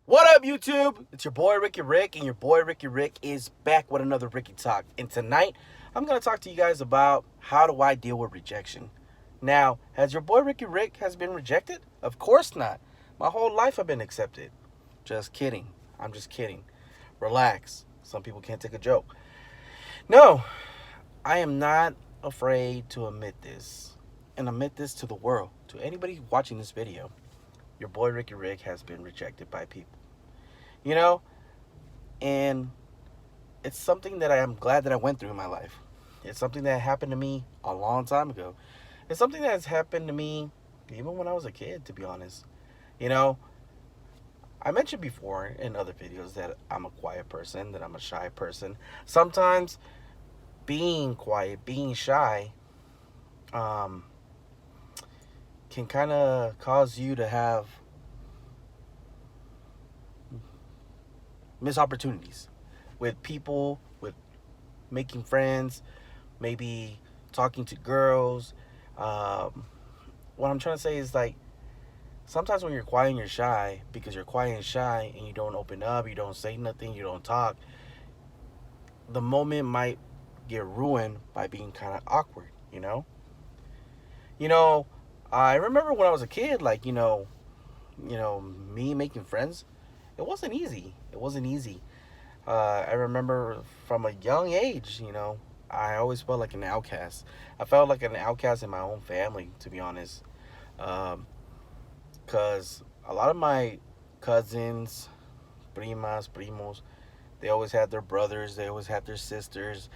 What up, YouTube? It's your boy Ricky Rick, and your boy Ricky Rick is back with another Ricky Talk. And tonight, I'm going to talk to you guys about how do I deal with rejection. Now, has your boy Ricky Rick has been rejected? Of course not. My whole life I've been accepted. Just kidding. I'm just kidding. Relax. Some people can't take a joke. No, I am not afraid to admit this. And admit this to the world, to anybody watching this video. Your boy Ricky Rick has been rejected by people. You know, and it's something that I am glad that I went through in my life. It's something that happened to me a long time ago. It's something that has happened to me even when I was a kid, to be honest. You know, I mentioned before in other videos that I'm a quiet person, that I'm a shy person. Sometimes being quiet, being shy, um, can kind of cause you to have missed opportunities with people, with making friends, maybe talking to girls. Um, what I'm trying to say is like sometimes when you're quiet and you're shy, because you're quiet and shy and you don't open up, you don't say nothing, you don't talk, the moment might get ruined by being kind of awkward, you know? You know, I remember when I was a kid, like, me making friends, it wasn't easy. It wasn't easy. I remember from a young age, I always felt like an outcast. I felt like an outcast in my own family, to be honest. Because a lot of my cousins, primas, primos, they always had their brothers, they always had their sisters,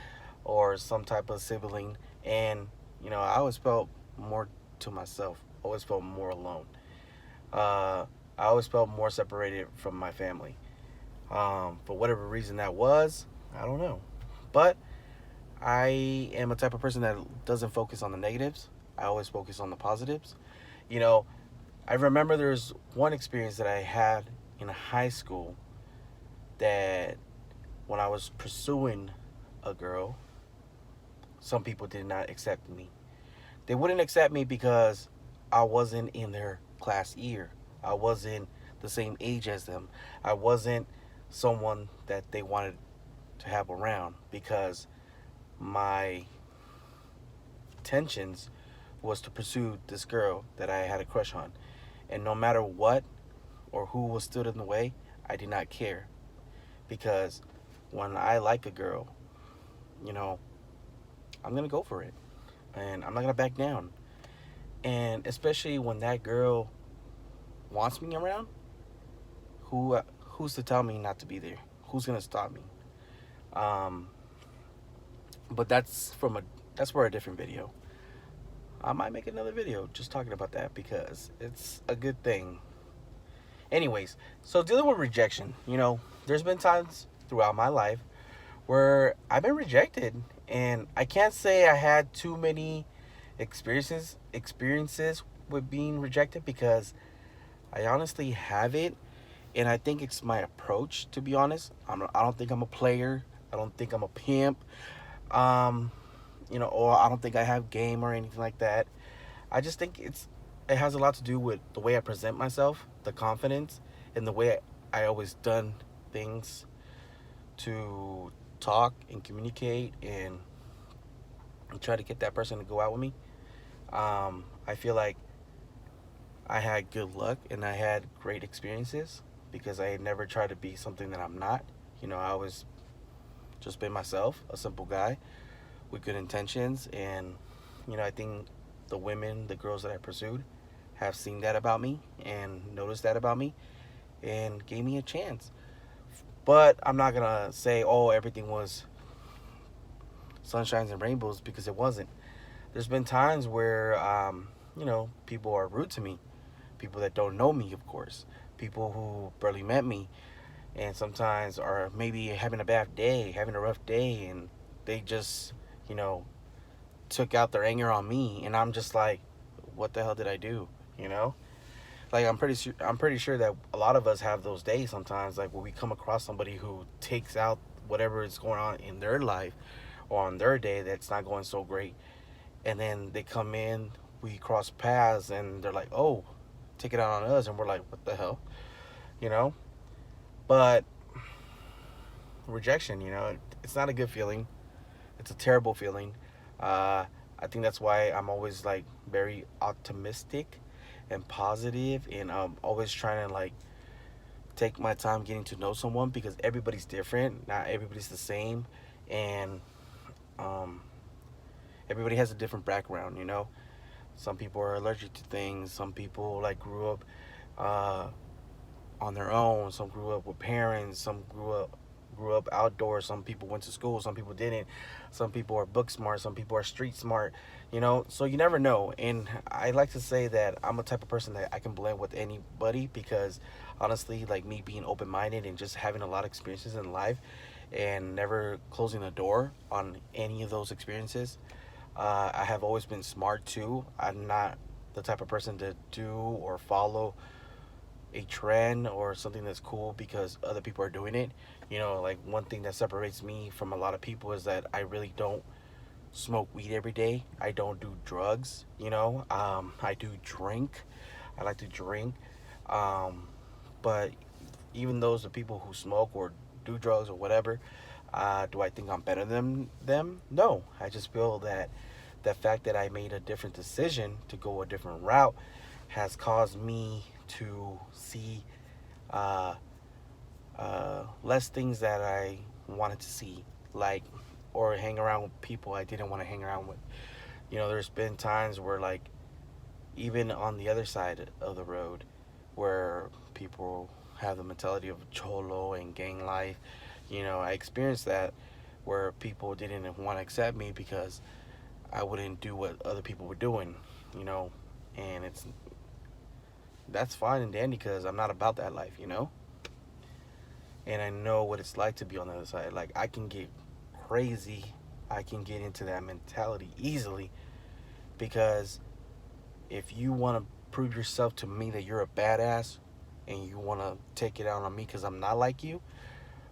or some type of sibling. And, I always felt more to myself, always felt more alone. I always felt more separated from my family. For whatever reason that was, I don't know. But I am a type of person that doesn't focus on the negatives. I always focus on the positives. You know, I remember there's one experience that I had in high school that when I was pursuing a girl, some people did not accept me. They wouldn't accept me because I wasn't in their class year. I wasn't the same age as them. I wasn't someone that they wanted to have around because my intentions was to pursue this girl that I had a crush on. And no matter what or who was stood in the way, I did not care. Because when I like a girl, you know, I'm going to go for it. And I'm not going to back down. And especially when that girl wants me around, who's to tell me not to be there? Who's going to stop me? Um, but that's for a different video. I might make another video just talking about that because it's a good thing. Anyways, so dealing with rejection, there's been times throughout my life where I've been rejected, and I can't say I had too many experiences with being rejected because I honestly haven't, and I think it's my approach. To be honest, I don't think I'm a player. I don't think I'm a pimp. Um, or I don't think I have game or anything like that. I just think it has a lot to do with the way I present myself, the confidence, and the way I always done things to talk and communicate and try to get that person to go out with me. I feel like I had good luck and I had great experiences because I had never tried to be something that I'm not. I always just been myself, a simple guy with good intentions, and I think the girls that I pursued, have seen that about me and noticed that about me and gave me a chance. But I'm not gonna say, oh, everything was sunshines and rainbows because it wasn't. There's been times where, people are rude to me, people that don't know me, of course, people who barely met me, and sometimes are maybe having a bad day, having a rough day, and they just, you know, took out their anger on me, and I'm just like, what the hell did I do? You know, like I'm pretty sure that a lot of us have those days sometimes, like when we come across somebody who takes out whatever is going on in their life or on their day that's not going so great, and then they come in, we cross paths, and they're like, oh, take it out on us, and we're like, what the hell, you know? But rejection, it's not a good feeling. It's a terrible feeling. Uh, I think that's why I'm always like very optimistic and positive, and I'm always trying to like take my time getting to know someone because everybody's different. Not everybody's the same, and um, everybody has a different background. Some people are allergic to things. Some people like grew up uh, on their own. Some grew up with parents. Some grew up outdoors. Some people went to school. Some people didn't. Some people are book smart. Some people are street smart. So you never know. And I like to say that I'm a type of person that I can blend with anybody because honestly, like me being open minded and just having a lot of experiences in life and never closing the door on any of those experiences. I have always been smart too. I'm not the type of person to do or follow a trend or something that's cool because other people are doing it. Like one thing that separates me from a lot of people is that I really don't smoke weed every day. I don't do drugs. I do drink. I like to drink. Um, but even those are people who smoke or do drugs or whatever, do I think I'm better than them? No. I just feel that the fact that I made a different decision to go a different route has caused me to see uh, less things that I wanted to see, like, or hang around with people I didn't want to hang around with. There's been times where, like, even on the other side of the road, where people have the mentality of cholo and gang life, I experienced that where people didn't want to accept me because I wouldn't do what other people were doing, you know, and that's fine and dandy because I'm not about that life. And I know what it's like to be on the other side. Like I can get crazy, I can get into that mentality easily because if you want to prove yourself to me that you're a badass and you want to take it out on me because I'm not like you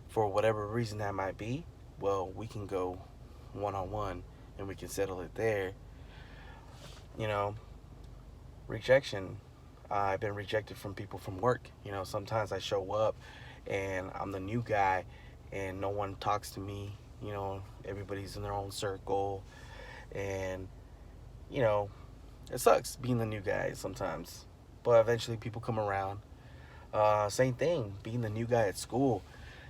for whatever reason that might be, well, we can go one on one and we can settle it there. You know, rejection. I've been rejected from people from work. Sometimes I show up and I'm the new guy and no one talks to me. Everybody's in their own circle. And, you know, it sucks being the new guy sometimes. But eventually people come around. Same thing, being the new guy at school.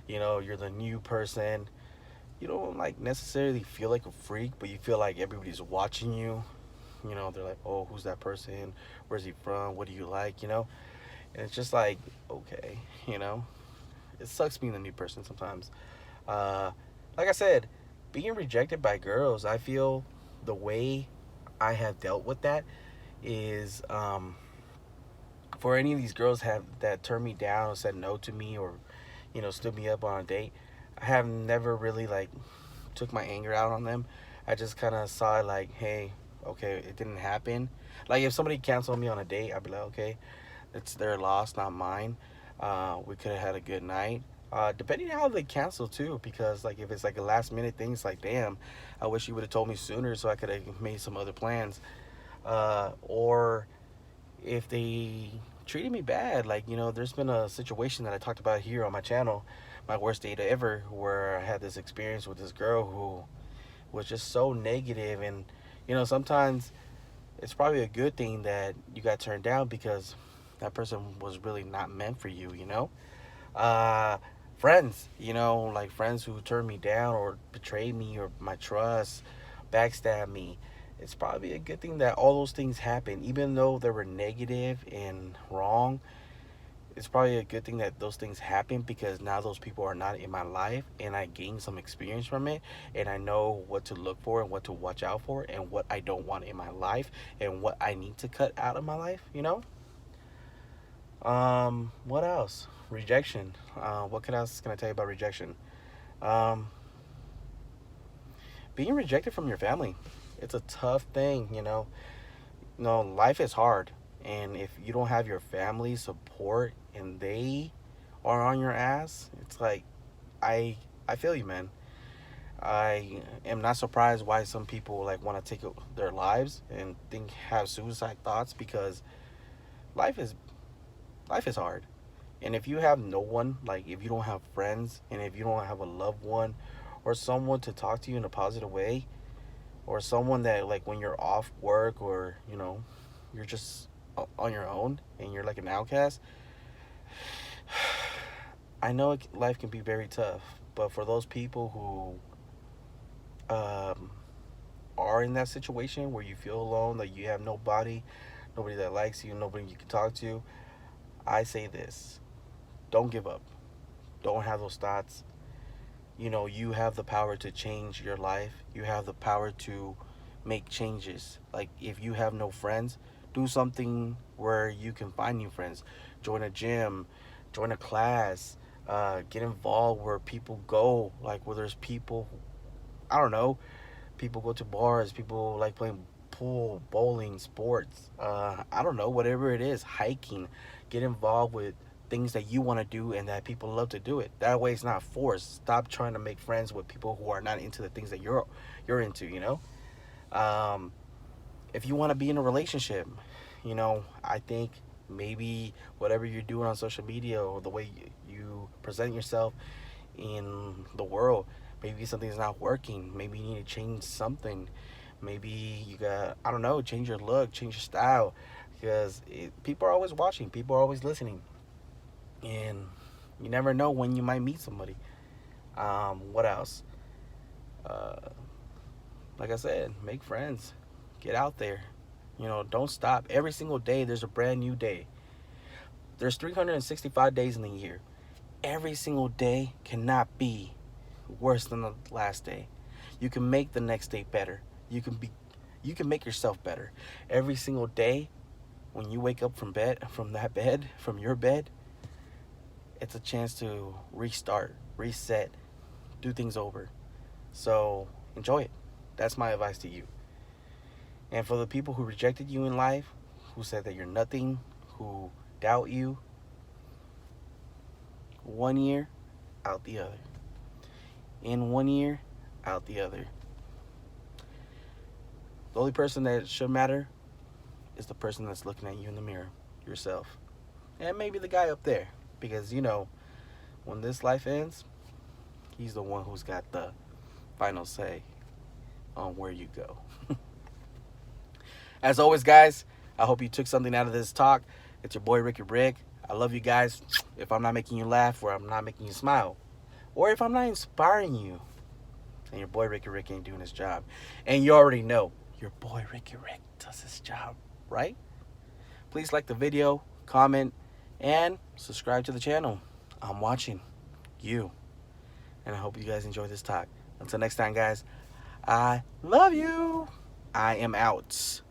You're the new person. You don't like necessarily feel like a freak, but you feel like everybody's watching you. They're like, oh, who's that person? Where's he from? What do you like? And it's just like, okay, it sucks being the new person sometimes. Uh, like I said, being rejected by girls, I feel the way I have dealt with that is for any of these girls have that turned me down or said no to me or stood me up on a date. I have never really like took my anger out on them. I just kind of saw it like, hey, okay, it didn't happen. Like if somebody canceled me on a date, I'd be like, okay, it's their loss, not mine. We could have had a good night. Depending on how they cancel too, because like if it's like a last minute thing, it's like, damn, I wish you would have told me sooner so I could have made some other plans. Or if they treated me bad, like there's been a situation that I talked about here on my channel, my worst date ever, where I had this experience with this girl who was just so negative, and sometimes it's probably a good thing that you got turned down because that person was really not meant for you. uh Friends, like friends who turned me down or betrayed me or my trust, backstab me. It's probably a good thing that all those things happen, even though they were negative and wrong. It's probably a good thing that those things happen because now those people are not in my life and I gain some experience from it, and I know what to look for and what to watch out for and what I don't want in my life and what I need to cut out of my life. What else? Rejection. What else can I tell you about rejection? Um, Being rejected from your family. It's a tough thing. No, life is hard, and if you don't have your family support and they are on your ass, it's like I feel you, man. I am not surprised why some people like want to take their lives and think have suicide thoughts because life is life is hard. And if you have no one, like if you don't have friends and if you don't have a loved one or someone to talk to you in a positive way, or someone that like when you're off work or, you're just on your own and you're like an outcast, I know life can be very tough, but for those people who are in that situation where you feel alone, like you have nobody that likes you, nobody you can talk to, I say this: don't give up. Don't have those thoughts. You have the power to change your life. You have the power to make changes. Like if you have no friends, do something where you can find new friends. Join a gym, join a class, get involved where people go, like where there's people, I don't know, people go to bars, people like playing pool, bowling, sports, I don't know, whatever it is, hiking. Get involved with things that you want to do and that people love to do it. That way it's not forced. Stop trying to make friends with people who are not into the things that you're into. Um, if you want to be in a relationship, I think maybe whatever you're doing on social media or the way you present yourself in the world, maybe something's not working. Maybe you need to change something. Maybe you got, I don't know, change your look, change your style, because people are always watching, people are always listening, and you never know when you might meet somebody. What else? Uh, like I said, make friends, get out there. Don't stop. Every single day, there's a brand new day. There's 365 days in the year. Every single day cannot be worse than the last day. You can make the next day better. You can make yourself better. Every single day when you wake up from your bed, it's a chance to restart, reset, do things over. So, enjoy it. That's my advice to you. And for the people who rejected you in life, who said that you're nothing, who doubt you, one ear, out the other. In one ear, out the other. The only person that should matter is the person that's looking at you in the mirror, yourself. And maybe the guy up there. Because, when this life ends, he's the one who's got the final say on where you go. As always, guys, I hope you took something out of this talk. It's your boy, Ricky Rick. I love you guys. If I'm not making you laugh or I'm not making you smile, or if I'm not inspiring you, then your boy, Ricky Rick, ain't doing his job. And you already know, your boy, Ricky Rick, does his job, right? Please like the video, comment, and subscribe to the channel. I'm watching you. And I hope you guys enjoy this talk. Until next time, guys, I love you. I am out.